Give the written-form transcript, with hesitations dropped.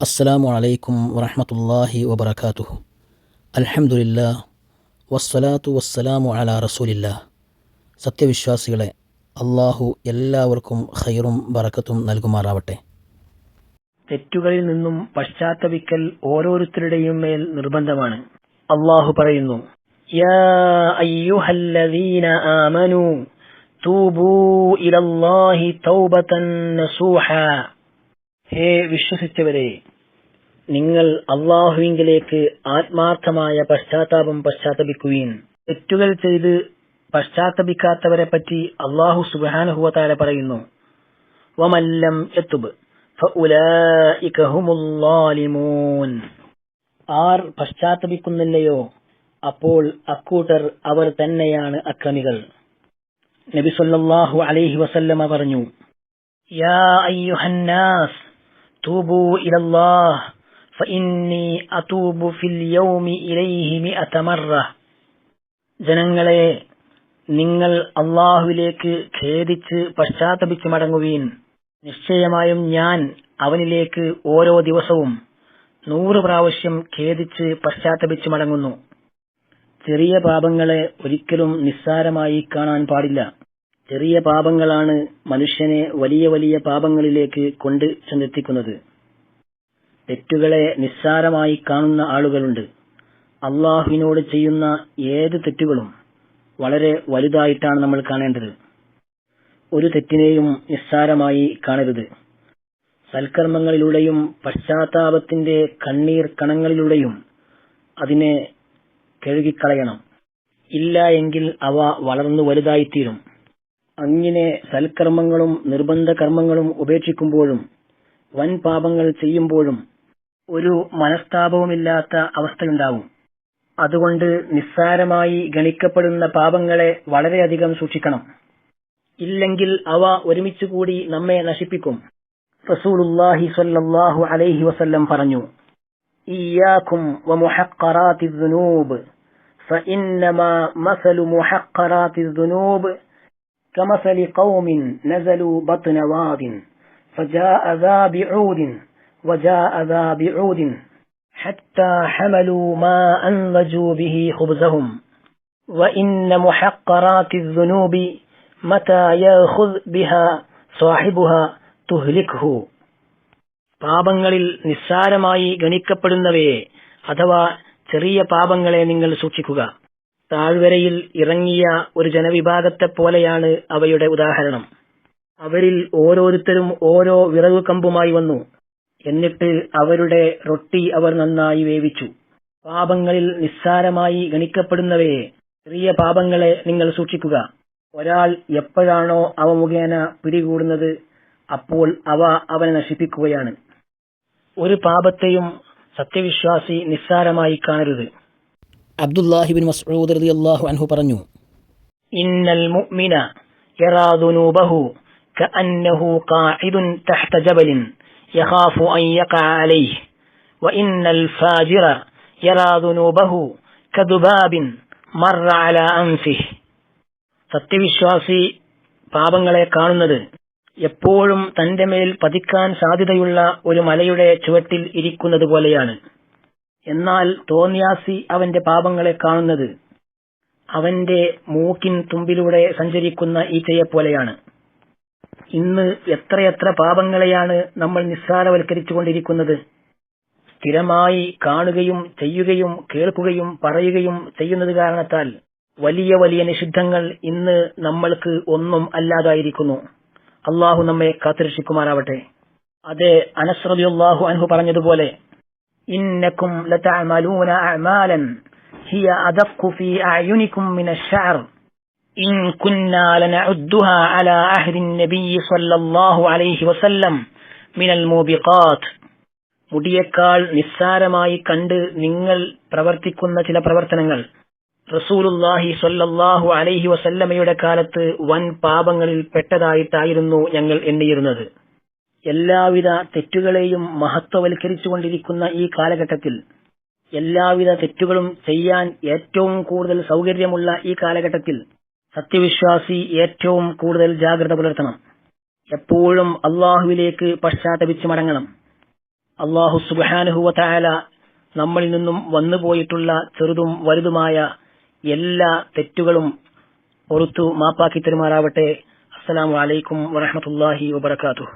അസ്സലാമു അലൈക്കും വറഹ്മത്തുള്ളാഹി വബറകാതുഹു. അൽഹംദുലില്ലാഹ് വസ്സലാത്തു വസ്സലാമു അലാ റസൂലില്ലാഹ്. സത്യവിശ്വാസികളെ, അള്ളാഹു എല്ലാവർക്കും ഖൈറും ബറക്കത്തും നൽകുമാറാവട്ടെ. തെറ്റുകളിൽ നിന്നും പശ്ചാത്തപിക്കൽ ഓരോരുത്തരുടെയും മേൽ നിർബന്ധമാണ്. അള്ളാഹു പറയുന്നു, യാ അയ്യുഹല്ലദീന ആമനൂ തൂബൂ ഇലല്ലാഹി തൗബതൻ നസൂഹ. ഹേ വിശ്വസിച്ചവരെ, നിങ്ങൾ അള്ളാഹുവിങ്കിലേക്ക് ആത്മാർത്ഥമായ പശ്ചാത്തപിക്കുവീൻ. തെറ്റുകൾ ചെയ്ത് പശ്ചാത്തപിക്കാത്തവരെ പറ്റി അള്ളാഹു സുബ്ഹാനഹു വ തആല പറയുന്നു, വമൻ ലം യതുബ് ഫഉലൈക ഹുമുൽ ളാലിമൂൻ. ആർ പശ്ചാത്തപിക്കുന്നില്ലയോ അപ്പോൾ അക്കൂട്ടർ അവർ തന്നെയാണ് അക്രമികൾ. നബി സല്ലല്ലാഹു അലൈഹി വസല്ലമ പറഞ്ഞു, യാ അയ്യുഹന്നാസ് തൂബൂ ഇലല്ലാഹ് ഫഇന്നി അതൂബു ഫിൽ യൗമി ഇലൈഹി മിഅത മറ. ജനങ്ങളെ, നിങ്ങൾ അള്ളാഹുവിലേക്ക് ഖേദിച്ച് പശ്ചാത്തപിച്ച് മടങ്ങുവീൻ. നിശ്ചയമായും ഞാൻ അവനിലേക്ക് ഓരോ ദിവസവും 100 പ്രാവശ്യം ഖേദിച്ച് പശ്ചാത്തപിച്ച് മടങ്ങുന്നു. ചെറിയ പാപങ്ങളെ ഒരിക്കലും നിസ്സാരമായി കാണാൻ പാടില്ല. ചെറിയ പാപങ്ങളാണ് മനുഷ്യനെ വലിയ വലിയ പാപങ്ങളിലേക്ക് കൊണ്ട് ചെന്നെത്തിക്കുന്നത്. തെറ്റുകളെ നിസ്സാരമായി കാണുന്ന ആളുകളുണ്ട്. അള്ളാഹുവിനോട് ചെയ്യുന്ന ഏത് തെറ്റുകളും വളരെ വലുതായിട്ടാണ് നമ്മൾ കാണേണ്ടത്. ഒരു തെറ്റിനെയും നിസ്സാരമായി കാണരുത്. സൽക്കർമ്മങ്ങളിലൂടെയും പശ്ചാത്താപത്തിന്റെ കണ്ണീർ കണങ്ങളിലൂടെയും അതിനെ കഴുകിക്കളയണം. ഇല്ല എങ്കിൽ അവ വളർന്നു വലുതായിത്തീരും. അങ്ങനെ സൽക്കർമ്മങ്ങളും നിർബന്ധ കർമ്മങ്ങളും ഉപേക്ഷിക്കുമ്പോഴും വൻ പാപങ്ങൾ ചെയ്യുമ്പോഴും ഒരു മനസ്താപവുമില്ലാത്ത അവസ്ഥയുണ്ടാവും. അതുകൊണ്ട് നിസ്സാരമായി ഗണിക്കപ്പെടുന്ന പാപങ്ങളെ വളരെയധികം സൂക്ഷിക്കണം. ഇല്ലെങ്കിൽ അവ ഒരുമിച്ചുകൂടി നമ്മെ നശിപ്പിക്കും. റസൂലുള്ളാഹി സ്വല്ലല്ലാഹു അലൈഹി വസല്ലം പറഞ്ഞു, ഇയ്യാകും വമുഹഖറാത്തിദ് ദുനൂബ് ഫഇന്നമാ മസലു മുഹഖറാത്തിദ് ദുനൂബ് കമസലി ഖൗമിൻ നസലു ബത്ന വാദിൻ ഫജാഅ ദാ ബിഊദിൻ വജാഅ ദാ ബിഊദിൻ ഹത്താ ഹമലൂ മാ അൻളജൂ ബിഹി ഖുബ്സഹും വഇന്ന മുഹഖറാത്തിദ് ദുനൂബി മതാ യഖുദ് ബിഹാ സാഹിബുഹാ തുഹ്ലിക്ഹു. പാപങ്ങളിൽ നിസ്സാരമായി ഗണിക്കപ്പെടുന്നവയെ അഥവാ ചെറിയ പാപങ്ങളെ നിങ്ങൾ സൂക്ഷിക്കുക. താഴ്വരയിൽ ഇറങ്ങിയ ഒരു ജനവിഭാഗത്തെ പോലെയാണ് അവയുടെ ഉദാഹരണം. അവരിൽ ഓരോരുത്തരും ഓരോ വിറകു കമ്പുമായി വന്നു. എന്നിട്ട് അവരുടെ റൊട്ടി അവർ നന്നായി വേവിച്ചു. പാപങ്ങളിൽ നിസ്സാരമായി ഗണിക്കപ്പെടുന്നവയെ ചെറിയ പാപങ്ങളെ നിങ്ങൾ സൂക്ഷിക്കുക. ഒരാൾ എപ്പോഴാണോ അവ മുഖേന പിടികൂടുന്നത് അപ്പോൾ അവ അവനെ നശിപ്പിക്കുകയാണ്. ഒരു പാപത്തെയും സത്യവിശ്വാസി നിസ്സാരമായി കാണരുത്. അബ്ദുല്ലാഹിബിൻ മസ്ഊദ് റളിയല്ലാഹു അൻഹു പറഞ്ഞു, ഇന്നൽ മുഅ്മിന യറാ ദുനൂബഹു കഅന്നഹു ഖാഇദുൻ തഹ്ത ജബലിൻ യഖാഫു അൻ യഖഅ അലൈഹി വഇന്നൽ ഫാജിറ യറാ ദുനൂബഹു കദുബാബിൻ മറ അലാ അൻഫിഹി. സത്യവിശ്വാസി പാപങ്ങളെ കാണുന്നത് എപ്പോഴും തന്റെ മേൽ പതിക്കാൻ സാധ്യതയുള്ള ഒരു മലയുടെ ചുവട്ടിൽ ഇരിക്കുന്നത് പോലെയാണ്. എന്നാൽ തോന്നിയാസി അവന്റെ പാപങ്ങളെ കാണുന്നത് അവന്റെ മൂക്കിൻ തുമ്പിലൂടെ സഞ്ചരിക്കുന്ന ഈച്ചയെപ്പോലെയാണ്. ഇന്ന് എത്രയെത്ര പാപങ്ങളെയാണ് നമ്മൾ നിസ്സാരവൽക്കരിച്ചുകൊണ്ടിരിക്കുന്നത്. സ്ഥിരമായി കാണുകയും ചെയ്യുകയും കേൾക്കുകയും പറയുകയും ചെയ്യുന്നത് കാരണത്താൽ വലിയ വലിയ നിഷിദ്ധങ്ങൾ ഇന്ന് നമ്മൾക്ക് ഒന്നും അല്ലാതായിരിക്കുന്നു. അള്ളാഹു നമ്മെ കാത്തുരക്ഷിക്കുമാറാവട്ടെ. അതെ, അനസ് റളിയല്ലാഹു അൻഹു പറഞ്ഞതുപോലെ, ഇന്നകും ലതഅമലൂന അഅമാലൻ ഹിയ അദഖു ഫീ അഅയുനികും മിനശ് ശഅർ ഇൻ കുന്നാ ലനഉദ്ദുഹാ അലാ അഹ്ദിൻ നബിയ്യി സ്വല്ലല്ലാഹു അലൈഹി വസല്ലം മിനൽ മൂബിഖാത്ത്. മുടിയേക്കാൾ നിസ്സാരമായി കണ്ട് നിങ്ങൾ പ്രവർത്തിക്കുന്ന ചില പ്രവർത്തനങ്ങൾ റസൂലുള്ളാഹി സ്വല്ലല്ലാഹു അലൈഹി വസല്ലമയുടെ കാലത്ത് വൻ പാപങ്ങളിൽ പെട്ടതായിട്ടായിരുന്നു ഞങ്ങൾ എണ്ണിയിരുന്നത്. എല്ലാവിധ തെറ്റുകളെയും മഹത്വവൽക്കരിച്ചുകൊണ്ടിരിക്കുന്ന ഈ കാലഘട്ടത്തിൽ, എല്ലാവിധ തെറ്റുകളും ചെയ്യാൻ ഏറ്റവും കൂടുതൽ സൗകര്യമുള്ള ഈ കാലഘട്ടത്തിൽ സത്യവിശ്വാസി ഏറ്റവും കൂടുതൽ ജാഗ്രത പുലർത്തണം. എപ്പോഴും അള്ളാഹുവിലേക്ക് പശ്ചാത്തപിച്ച് മടങ്ങണം. അല്ലാഹു സുബ്ഹാനഹു വ തആല നമ്മളിൽ നിന്നും വന്നുപോയിട്ടുള്ള ചെറുതും വലുതുമായ എല്ലാ തെറ്റുകളും പുറത്തു മാപ്പാക്കി തരുമാറാവട്ടെ. അസ്സലാമു അലൈക്കും വറഹ്മത്തുള്ളാഹി വബറകാതുഹു.